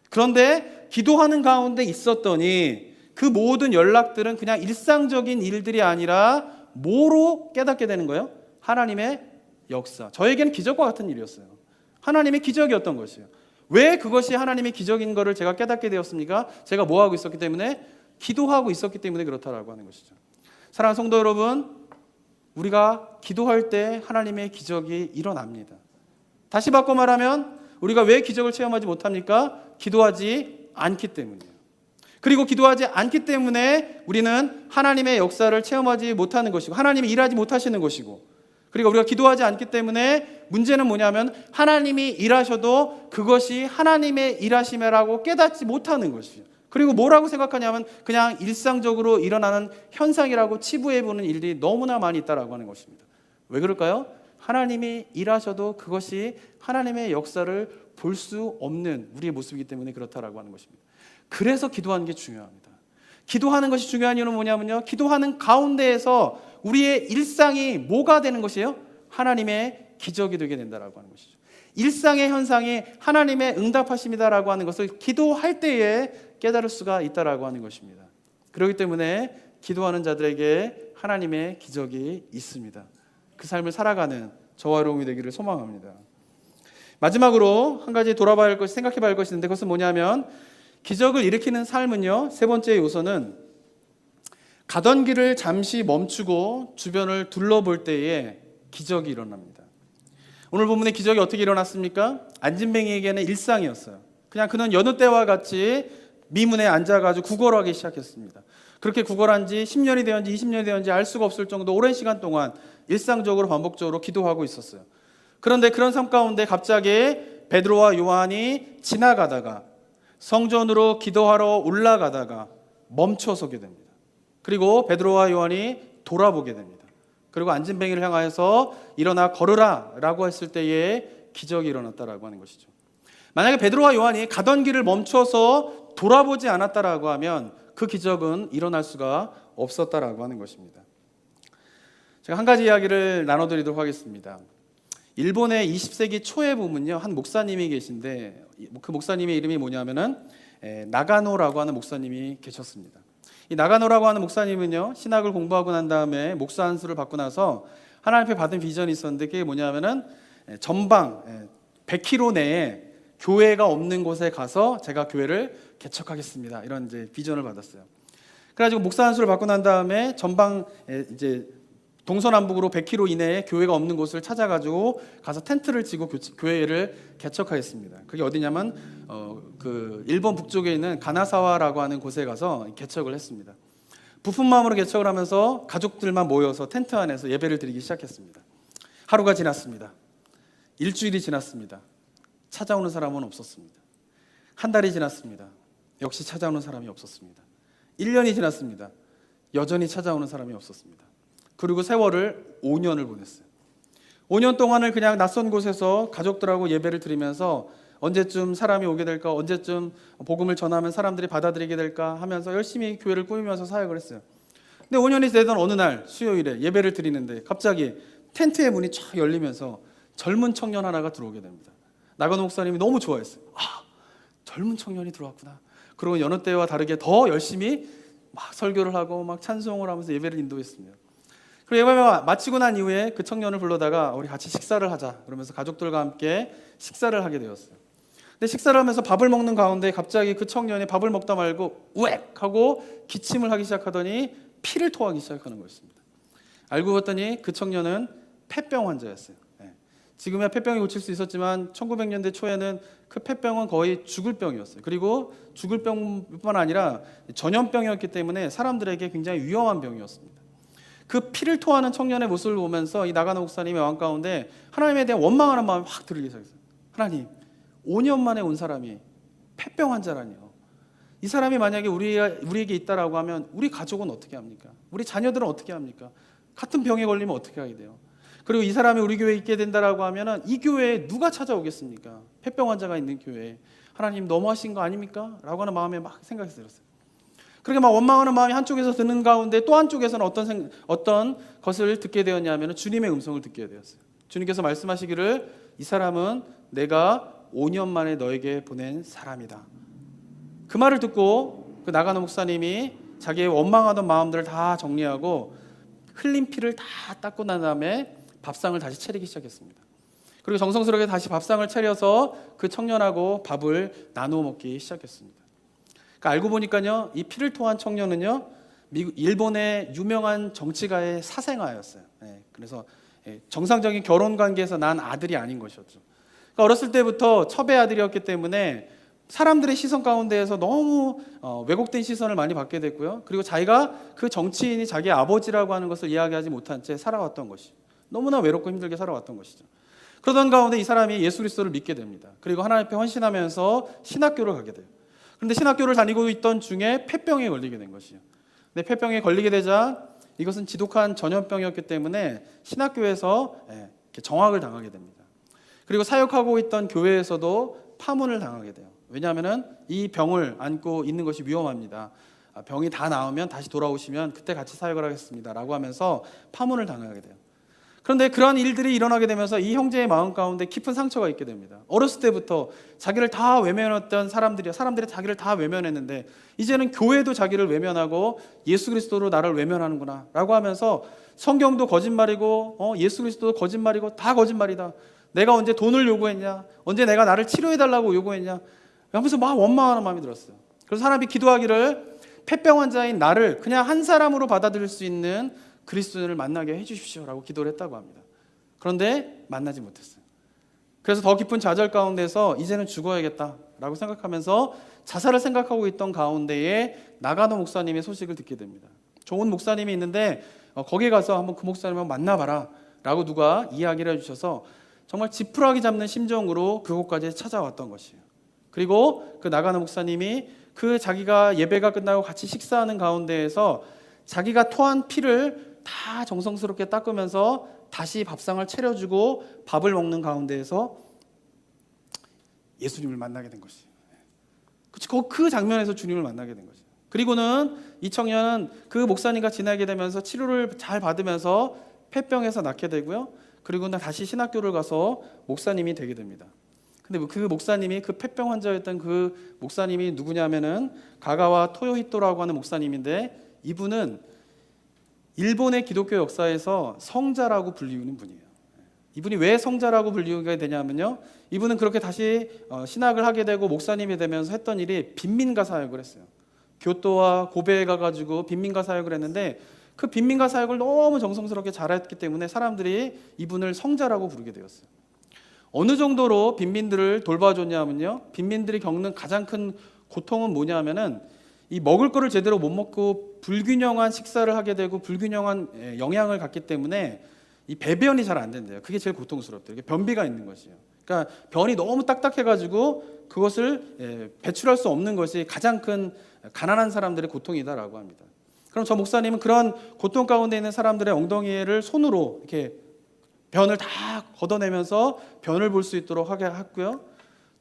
Speaker 1: 그런데 기도하는 가운데 있었더니 그 모든 연락들은 그냥 일상적인 일들이 아니라 뭐로 깨닫게 되는 거예요? 하나님의 역사. 저에게는 기적과 같은 일이었어요. 하나님의 기적이었던 것이에요. 왜 그것이 하나님의 기적인 것을 제가 깨닫게 되었습니까? 제가 뭐 하고 있었기 때문에? 기도하고 있었기 때문에 그렇다라고 하는 것이죠. 사랑하는 성도 여러분, 우리가 기도할 때 하나님의 기적이 일어납니다. 다시 바꿔 말하면 우리가 왜 기적을 체험하지 못합니까? 기도하지 않기 때문이에요. 그리고 기도하지 않기 때문에 우리는 하나님의 역사를 체험하지 못하는 것이고 하나님이 일하지 못하시는 것이고, 그리고 우리가 기도하지 않기 때문에 문제는 뭐냐면 하나님이 일하셔도 그것이 하나님의 일하심이라고 깨닫지 못하는 것이에요. 그리고 뭐라고 생각하냐면 그냥 일상적으로 일어나는 현상이라고 치부해보는 일들이 너무나 많이 있다라고 하는 것입니다. 왜 그럴까요? 하나님이 일하셔도 그것이 하나님의 역사를 볼 수 없는 우리의 모습이기 때문에 그렇다라고 하는 것입니다. 그래서 기도하는 게 중요합니다. 기도하는 것이 중요한 이유는 뭐냐면요, 기도하는 가운데에서 우리의 일상이 뭐가 되는 것이에요? 하나님의 기적이 되게 된다라고 하는 것이죠. 일상의 현상이 하나님의 응답하심이다라고 하는 것을 기도할 때에 깨달을 수가 있다라고 하는 것입니다. 그렇기 때문에 기도하는 자들에게 하나님의 기적이 있습니다. 그 삶을 살아가는 저와 여러분이 되기를 소망합니다. 마지막으로 한 가지 돌아봐야 할 것이, 생각해 봐야 할 것이 있는데 그것은 뭐냐면 기적을 일으키는 삶은요, 세 번째 요소는 가던 길을 잠시 멈추고 주변을 둘러볼 때에 기적이 일어납니다. 오늘 본문의 기적이 어떻게 일어났습니까? 안진뱅이에게는 일상이었어요. 그냥 그는 여느 때와 같이 미문에 앉아가지고 구걸하기 시작했습니다. 그렇게 구걸한 지 10년이 되었는지 20년이 되었는지 알 수가 없을 정도 오랜 시간 동안 일상적으로 반복적으로 기도하고 있었어요. 그런데 그런 삶 가운데 갑자기 베드로와 요한이 지나가다가 성전으로 기도하러 올라가다가 멈춰서게 됩니다. 그리고 베드로와 요한이 돌아보게 됩니다. 그리고 안진뱅이를 향하여서 일어나 걸으라 라고 했을 때에 기적이 일어났다라고 하는 것이죠. 만약에 베드로와 요한이 가던 길을 멈춰서 돌아보지 않았다라고 하면 그 기적은 일어날 수가 없었다라고 하는 것입니다. 제가 한 가지 이야기를 나눠드리도록 하겠습니다. 일본의 20세기 초에 보면요, 한 목사님이 계신데 그 목사님의 이름이 뭐냐면은 나가노라고 하는 목사님이 계셨습니다. 이 나가노라고 하는 목사님은요, 신학을 공부하고 난 다음에 목사 안수를 받고 나서 하나님 앞에 받은 비전이 있었는데 그게 뭐냐면은 전방 100km 내에 교회가 없는 곳에 가서 제가 교회를 개척하겠습니다. 이런 이제 비전을 받았어요. 그래가지고 목사 안수를 받고 난 다음에 전방 이제 동서남북으로 100km 이내에 교회가 없는 곳을 찾아가지고 가서 텐트를 치고 교회를 개척하였습니다. 그게 어디냐면 그 일본 북쪽에 있는 가나사와라고 하는 곳에 가서 개척을 했습니다. 부푼 마음으로 개척을 하면서 가족들만 모여서 텐트 안에서 예배를 드리기 시작했습니다. 하루가 지났습니다. 일주일이 지났습니다. 찾아오는 사람은 없었습니다. 한 달이 지났습니다. 역시 찾아오는 사람이 없었습니다. 1년이 지났습니다. 여전히 찾아오는 사람이 없었습니다. 그리고 세월을 5년을 보냈어요. 5년 동안을 그냥 낯선 곳에서 가족들하고 예배를 드리면서 언제쯤 사람이 오게 될까, 언제쯤 복음을 전하면 사람들이 받아들이게 될까 하면서 열심히 교회를 꾸미면서 사역을 했어요. 근데 5년이 되던 어느 날 수요일에 예배를 드리는데 갑자기 텐트의 문이 쫙 열리면서 젊은 청년 하나가 들어오게 됩니다. 나건호 목사님이 너무 좋아했어요. 젊은 청년이 들어왔구나. 그리고 여느 때와 다르게 더 열심히 막 설교를 하고 막 찬송을 하면서 예배를 인도했습니다. 그리고 예배가 마치고 난 이후에 그 청년을 불러다가 우리 같이 식사를 하자 그러면서 가족들과 함께 식사를 하게 되었어요. 근데 식사를 하면서 밥을 먹는 가운데 갑자기 그 청년이 밥을 먹다 말고 우엑 하고 기침을 하기 시작하더니 피를 토하기 시작하는 것입니다. 알고 봤더니 그 청년은 폐병 환자였어요. 지금야 폐병이 고칠 수 있었지만 1900년대 초에는 그 폐병은 거의 죽을 병이었어요. 그리고 죽을 병뿐만 아니라 전염병이었기 때문에 사람들에게 굉장히 위험한 병이었습니다. 그 피를 토하는 청년의 모습을 보면서 이 나가노 목사님의 마음 가운데 하나님에 대한 원망하는 마음이 확 들기 시작했어요. 하나님, 5년 만에 온 사람이 폐병 환자라니요. 이 사람이 만약에 우리에게 있다라고 하면 우리 가족은 어떻게 합니까? 우리 자녀들은 어떻게 합니까? 같은 병에 걸리면 어떻게 하게 돼요? 그리고 이 사람이 우리 교회에 있게 된다라고 하면은 이 교회에 누가 찾아오겠습니까? 폐병 환자가 있는 교회에. 하나님 너무하신 거 아닙니까? 라고 하는 마음에 막 생각이 들었어요. 그렇게 막 원망하는 마음이 한쪽에서 드는 가운데 또 한쪽에서는 어떤 것을 듣게 되었냐면 주님의 음성을 듣게 되었어요. 주님께서 말씀하시기를 이 사람은 내가 5년 만에 너에게 보낸 사람이다. 그 말을 듣고 그 나가노 목사님이 자기의 원망하던 마음들을 다 정리하고 흘린 피를 다 닦고 난 다음에 밥상을 다시 차리기 시작했습니다. 그리고 정성스럽게 다시 밥상을 차려서 그 청년하고 밥을 나누어 먹기 시작했습니다. 그러니까 알고 보니까요, 이 피를 토한 청년은요, 일본의 유명한 정치가의 사생아였어요. 그래서 정상적인 결혼 관계에서 난 아들이 아닌 것이었죠. 그러니까 어렸을 때부터 첩의 아들이었기 때문에 사람들의 시선 가운데에서 너무 왜곡된 시선을 많이 받게 됐고요. 그리고 자기가 그 정치인이 자기의 아버지라고 하는 것을 이야기하지 못한 채 살아왔던 것이죠. 너무나 외롭고 힘들게 살아왔던 것이죠. 그러던 가운데 이 사람이 예수 그리스도를 믿게 됩니다. 그리고 하나님 앞에 헌신하면서 신학교를 가게 돼요. 그런데 신학교를 다니고 있던 중에 폐병에 걸리게 된 것이에요. 근데 폐병에 걸리게 되자 이것은 지독한 전염병이었기 때문에 신학교에서 정학을 당하게 됩니다. 그리고 사역하고 있던 교회에서도 파문을 당하게 돼요. 왜냐하면 이 병을 안고 있는 것이 위험합니다. 병이 다 나으면 다시 돌아오시면 그때 같이 사역을 하겠습니다 라고 하면서 파문을 당하게 돼요. 그런데 그러한 일들이 일어나게 되면서 이 형제의 마음 가운데 깊은 상처가 있게 됩니다. 어렸을 때부터 자기를 다 외면했던 사람들이 자기를 다 외면했는데 이제는 교회도 자기를 외면하고 예수 그리스도로 나를 외면하는구나 라고 하면서 성경도 거짓말이고 예수 그리스도도 거짓말이고 다 거짓말이다. 내가 언제 돈을 요구했냐? 언제 내가 나를 치료해달라고 요구했냐? 하면서 막 원망하는 마음이 들었어요. 그래서 사람이 기도하기를 폐병 환자인 나를 그냥 한 사람으로 받아들일 수 있는 그리스도인을 만나게 해주십시오라고 기도를 했다고 합니다. 그런데 만나지 못했어요. 그래서 더 깊은 좌절 가운데서 이제는 죽어야겠다라고 생각하면서 자살을 생각하고 있던 가운데에 나가노 목사님의 소식을 듣게 됩니다. 좋은 목사님이 있는데 거기에 가서 한번 그 목사님을 만나봐라 라고 누가 이야기를 해주셔서 정말 지푸라기 잡는 심정으로 그곳까지 찾아왔던 것이에요. 그리고 그 나가노 목사님이 그 자기가 예배가 끝나고 같이 식사하는 가운데에서 자기가 토한 피를 다 정성스럽게 닦으면서 다시 밥상을 차려주고 밥을 먹는 가운데에서 예수님을 만나게 된 것이에요. 그 장면에서 주님을 만나게 된 것이에요. 그리고는 이 청년은 그 목사님과 지내게 되면서 치료를 잘 받으면서 폐병에서 낫게 되고요. 그리고는 다시 신학교를 가서 목사님이 되게 됩니다. 근데 그 목사님이 그 폐병 환자였던 그 목사님이 누구냐면은 가가와 토요히토라고 하는 목사님인데 이분은 일본의 기독교 역사에서 성자라고 불리우는 분이에요. 이분이 왜 성자라고 불리우게 되냐면요, 이분은 그렇게 다시 신학을 하게 되고 목사님이 되면서 했던 일이 빈민가 사역을 했어요. 교토와 고베에 가가지고 빈민가 사역을 했는데 그 빈민가 사역을 너무 정성스럽게 잘했기 때문에 사람들이 이분을 성자라고 부르게 되었어요. 어느 정도로 빈민들을 돌봐줬냐면요, 빈민들이 겪는 가장 큰 고통은 뭐냐면은 이 먹을 거를 제대로 못 먹고 불균형한 식사를 하게 되고 불균형한 영양을 갖기 때문에 이 배변이 잘 안 된대요. 그게 제일 고통스럽대요. 이게 변비가 있는 것이에요. 그러니까 변이 너무 딱딱해가지고 그것을 배출할 수 없는 것이 가장 큰 가난한 사람들의 고통이다라고 합니다. 그럼 저 목사님은 그런 고통 가운데 있는 사람들의 엉덩이를 손으로 이렇게 변을 다 걷어내면서 변을 볼 수 있도록 하게 했고요.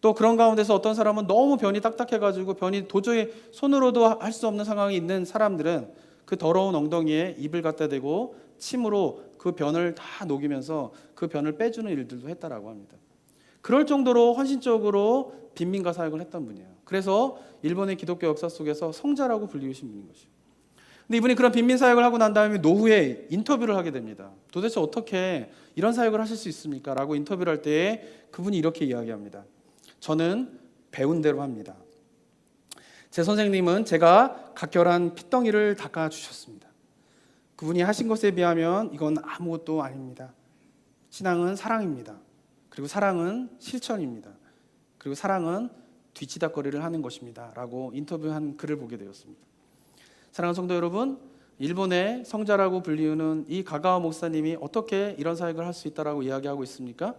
Speaker 1: 또 그런 가운데서 어떤 사람은 너무 변이 딱딱해가지고 변이 도저히 손으로도 할 수 없는 상황이 있는 사람들은 그 더러운 엉덩이에 입을 갖다 대고 침으로 그 변을 다 녹이면서 그 변을 빼주는 일들도 했다라고 합니다. 그럴 정도로 헌신적으로 빈민가 사역을 했던 분이에요. 그래서 일본의 기독교 역사 속에서 성자라고 불리우신 분인 것이죠. 근데 이분이 그런 빈민 사역을 하고 난 다음에 노후에 인터뷰를 하게 됩니다. 도대체 어떻게 이런 사역을 하실 수 있습니까? 라고 인터뷰를 할 때 그분이 이렇게 이야기합니다. 저는 배운 대로 합니다. 제 선생님은 제가 각별한 핏덩이를 닦아주셨습니다. 그분이 하신 것에 비하면 이건 아무것도 아닙니다. 신앙은 사랑입니다. 그리고 사랑은 실천입니다. 그리고 사랑은 뒤치다거리를 하는 것입니다. 라고 인터뷰한 글을 보게 되었습니다. 사랑하는 성도 여러분, 일본의 성자라고 불리우는 이 가가와 목사님이 어떻게 이런 사역을 할 수 있다라고 이야기하고 있습니까?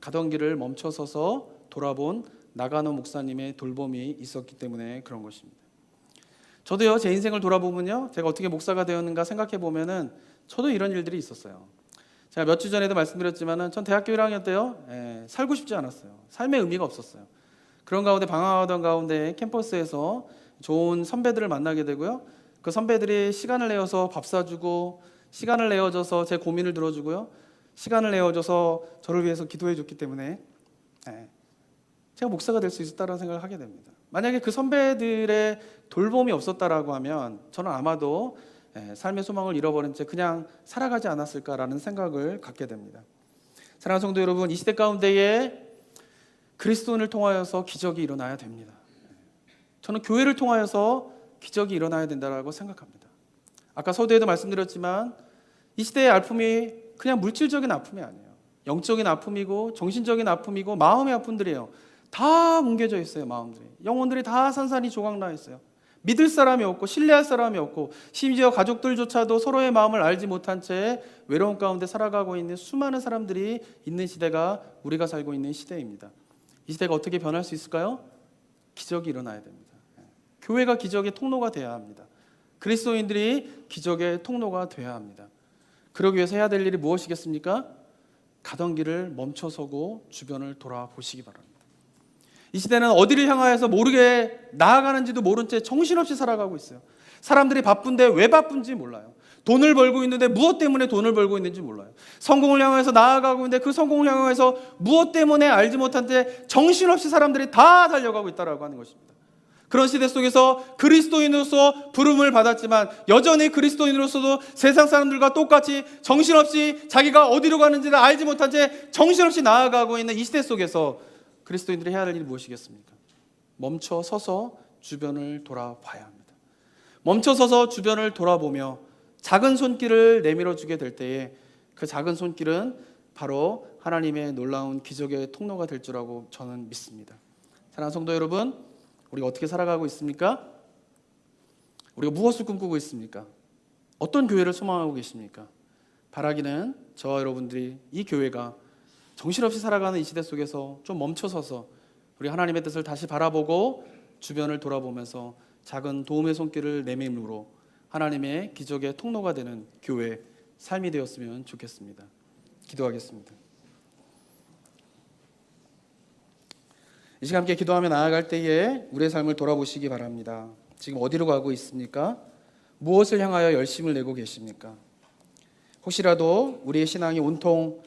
Speaker 1: 가던 길을 멈춰서서 돌아본 나가노 목사님의 돌봄이 있었기 때문에 그런 것입니다. 저도요, 제 인생을 돌아보면요, 제가 어떻게 목사가 되었는가 생각해 보면은 저도 이런 일들이 있었어요. 제가 몇 주 전에도 말씀드렸지만은 전 대학교 1학년 때요, 살고 싶지 않았어요. 삶의 의미가 없었어요. 그런 가운데 방황하던 가운데 캠퍼스에서 좋은 선배들을 만나게 되고요. 그 선배들이 시간을 내어서 밥 사주고, 시간을 내어줘서 제 고민을 들어주고요, 시간을 내어줘서 저를 위해서 기도해 줬기 때문에 제가 목사가 될 수 있었다는 생각을 하게 됩니다. 만약에 그 선배들의 돌봄이 없었다라고 하면 저는 아마도 삶의 소망을 잃어버린 채 그냥 살아가지 않았을까라는 생각을 갖게 됩니다. 사랑하는 성도 여러분, 이 시대 가운데에 그리스도인을 통하여서 기적이 일어나야 됩니다. 저는 교회를 통하여서 기적이 일어나야 된다고 생각합니다. 아까 서두에도 말씀드렸지만 이 시대의 아픔이 그냥 물질적인 아픔이 아니에요. 영적인 아픔이고 정신적인 아픔이고 마음의 아픔들이에요. 다 뭉개져 있어요. 마음들이, 영혼들이 다 산산이 조각나 있어요. 믿을 사람이 없고 신뢰할 사람이 없고 심지어 가족들조차도 서로의 마음을 알지 못한 채 외로움 가운데 살아가고 있는 수많은 사람들이 있는 시대가 우리가 살고 있는 시대입니다. 이 시대가 어떻게 변할 수 있을까요? 기적이 일어나야 됩니다. 교회가 기적의 통로가 돼야 합니다. 그리스도인들이 기적의 통로가 돼야 합니다. 그러기 위해서 해야 될 일이 무엇이겠습니까? 가던 길을 멈춰서고 주변을 돌아보시기 바랍니다. 이 시대는 어디를 향하여서 모르게 나아가는지도 모른 채 정신없이 살아가고 있어요. 사람들이 바쁜데 왜 바쁜지 몰라요. 돈을 벌고 있는데 무엇 때문에 돈을 벌고 있는지 몰라요. 성공을 향해서 나아가고 있는데 그 성공을 향해서 무엇 때문에 알지 못한 채 정신없이 사람들이 다 달려가고 있다고 하는 것입니다. 그런 시대 속에서 그리스도인으로서 부름을 받았지만 여전히 그리스도인으로서도 세상 사람들과 똑같이 정신없이 자기가 어디로 가는지를 알지 못한 채 정신없이 나아가고 있는 이 시대 속에서 그리스도인들이 해야 할 일이 무엇이겠습니까? 멈춰 서서 주변을 돌아봐야 합니다. 멈춰 서서 주변을 돌아보며 작은 손길을 내밀어 주게 될 때에 그 작은 손길은 바로 하나님의 놀라운 기적의 통로가 될 줄라고 저는 믿습니다. 사랑하는 성도 여러분, 우리가 어떻게 살아가고 있습니까? 우리가 무엇을 꿈꾸고 있습니까? 어떤 교회를 소망하고 계십니까? 바라기는 저와 여러분들이 이 교회가 정신없이 살아가는 이 시대 속에서 좀 멈춰서서 우리 하나님의 뜻을 다시 바라보고 주변을 돌아보면서 작은 도움의 손길을 내밀므로 하나님의 기적의 통로가 되는 교회 삶이 되었으면 좋겠습니다. 기도하겠습니다. 이 시간 함께 기도하며 나아갈 때에 우리의 삶을 돌아보시기 바랍니다. 지금 어디로 가고 있습니까? 무엇을 향하여 열심을 내고 계십니까? 혹시라도 우리의 신앙이 온통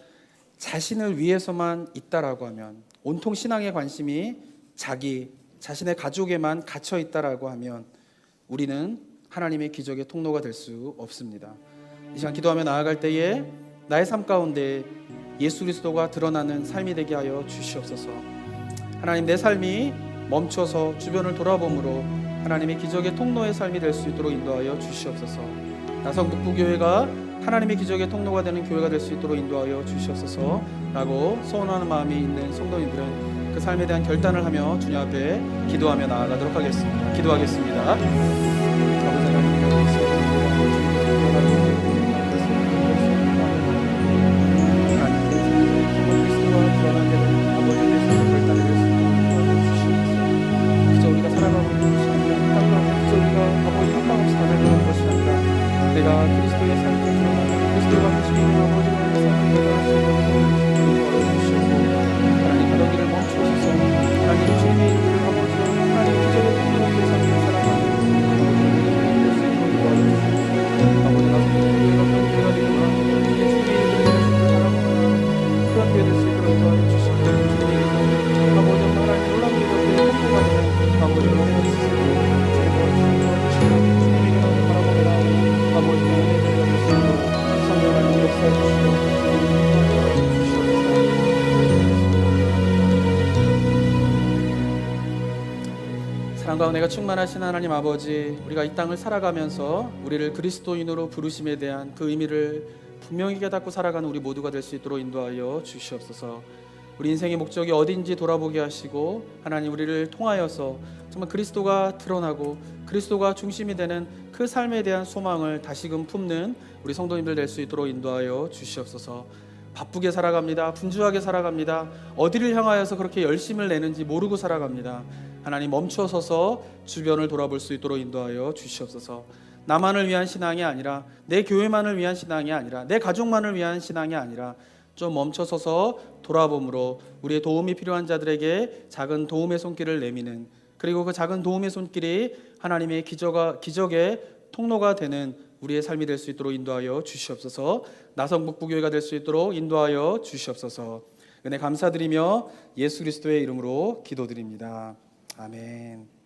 Speaker 1: 자신을 위해서만 있다라고 하면, 온통 신앙의 관심이 자신의 가족에만 갇혀 있다라고 하면 우리는 하나님의 기적의 통로가 될 수 없습니다. 이 시간 기도하며 나아갈 때에 나의 삶 가운데 예수 그리스도가 드러나는 삶이 되게 하여 주시옵소서. 하나님, 내 삶이 멈춰서 주변을 돌아봄으로 하나님의 기적의 통로의 삶이 될 수 있도록 인도하여 주시옵소서. 나성 북부교회가 하나님의 기적의 통로가 되는 교회가 될 수 있도록 인도하여 주시옵소서 라고 소원하는 마음이 있는 성도님들은 그 삶에 대한 결단을 하며 주님 앞에 기도하며 나아가도록 하겠습니다. 기도하겠습니다. 아버지 하나님, 내가 그리스도의 삶을 드러나는 그리스도가 주시는 아버지의 삶을 인도하여 주시고 아버지 하나님 놀랍게 이렇게 행복하게 아버지를 해주시고 주님에게 나를 바라보며 아버지 은혜를 받으시고 성령을 역사해 주시고 사랑과 은혜가 충만하신 하나님 아버지, 우리가 이 땅을 살아가면서 우리를 그리스도인으로 부르심에 대한 그 의미를 분명히 깨닫고 살아가는 우리 모두가 될 수 있도록 인도하여 주시옵소서. 우리 인생의 목적이 어딘지 돌아보게 하시고 하나님 우리를 통하여서 정말 그리스도가 드러나고 그리스도가 중심이 되는 그 삶에 대한 소망을 다시금 품는 우리 성도님들 될 수 있도록 인도하여 주시옵소서. 바쁘게 살아갑니다. 분주하게 살아갑니다. 어디를 향하여서 그렇게 열심을 내는지 모르고 살아갑니다. 하나님 멈춰서서 주변을 돌아볼 수 있도록 인도하여 주시옵소서. 나만을 위한 신앙이 아니라, 내 교회만을 위한 신앙이 아니라, 내 가족만을 위한 신앙이 아니라 좀 멈춰서서 돌아봄으로 우리의 도움이 필요한 자들에게 작은 도움의 손길을 내미는, 그리고 그 작은 도움의 손길이 하나님의 기적의 통로가 되는 우리의 삶이 될 수 있도록 인도하여 주시옵소서. 나성북부교회가 될 수 있도록 인도하여 주시옵소서. 은혜 감사드리며 예수 그리스도의 이름으로 기도드립니다. 아멘.